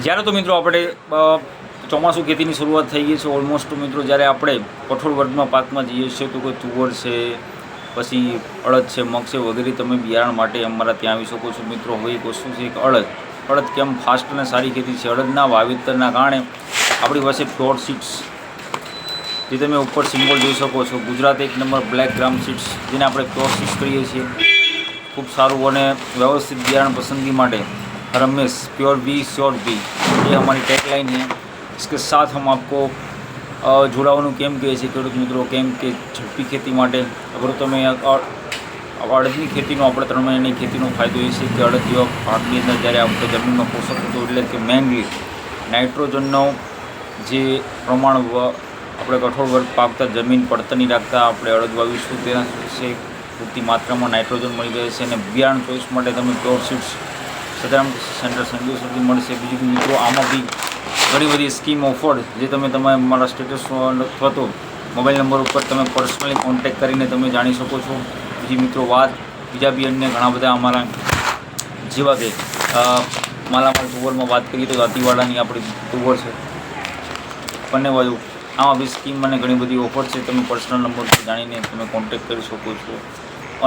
જ્યારે તો મિત્રો આપણે ચોમાસું ખેતીની શરૂઆત થઈ ગઈ છે ઓલમોસ્ટ. મિત્રો જ્યારે આપણે કઠોળ વર્ગમાં પાકમાં જઈએ છીએ તો કોઈ તુવર છે, પછી અડદ છે, મગ છે વગેરે તમે બિયારણ માટે અમારા ત્યાં આવી શકો છો મિત્રો. હવે એક વસ્તુ છે કે અડદ કેમ ફાસ્ટ અને સારી ખેતી છે. અડદના વાવેતરના કારણે આપણી પાસે પ્યોર સીડ્સ, જે તમે ઉપર સિમ્બોલ જોઈ શકો છો, ગુજરાત 1 નંબર બ્લેક ગ્રામ સીડ્સ, જેને આપણે પ્યોર સીડ્સ કહીએ છીએ. ખૂબ સારું અને વ્યવસ્થિત બિયારણ પસંદગી માટે Ramesh pure be sure be, ये हमारी टैगलाइन है. इसके साथ हम आपको જોડાવાનું કેમ કહીએ છીએ ખેડૂત મિત્રો, કેમ કે ઝડપી ખેતી માટે અગર તમે અડદની ખેતીનો આપણે 3 મહિનાની ખેતીનો ફાયદો એ છે કે અડદ જેવા પાકની અંદર જ્યારે આપણે જમીનમાં પોષક તત્વો એટલે કે મેઇનલી નાઇટ્રોજનનો જે પ્રમાણ આપણે કઠોળ વર્ગ પાકતા જમીન પડતર નહીં રાખતા આપણે અડદ વાવીશું તેના વિશે પૂરતી માત્રામાં નાઇટ્રોજન મળી રહે છે. અને બિયારણ ચોઈસ માટે તમે પ્યોર સીડ્સ સદારામ સેન્ટર સંજોસરથી મળશે. બીજું મિત્રો આમાં બી ઘણી બધી સ્કીમ ઓફર્ડ જે તમે મારા સ્ટેટસ અથવા તો મોબાઈલ નંબર ઉપર તમે પર્સનલી કોન્ટેક્ટ કરીને તમે જાણી શકો છો. બીજી મિત્રો બીજા બી અન્ય ઘણા બધા અમારા જેવા કે માલામાલ તુવરમાં વાત કરીએ તો દાંતીવાડાની આપણી તુવર છે, બંને બાજુ આમાં બી સ્કીમ અને ઘણી બધી ઓફર છે. તમે પર્સનલ નંબર પર જાણીને તમે કોન્ટેક્ટ કરી શકો છો.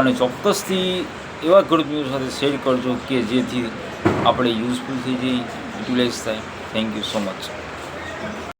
અને ચોક્કસથી એવા ખેડૂત મિત્રો સાથે શેર કરજો કે જેથી આપણે યુઝફુલ થઈ જઈએ, યુટિલાઇઝ થાય. Thank you so much.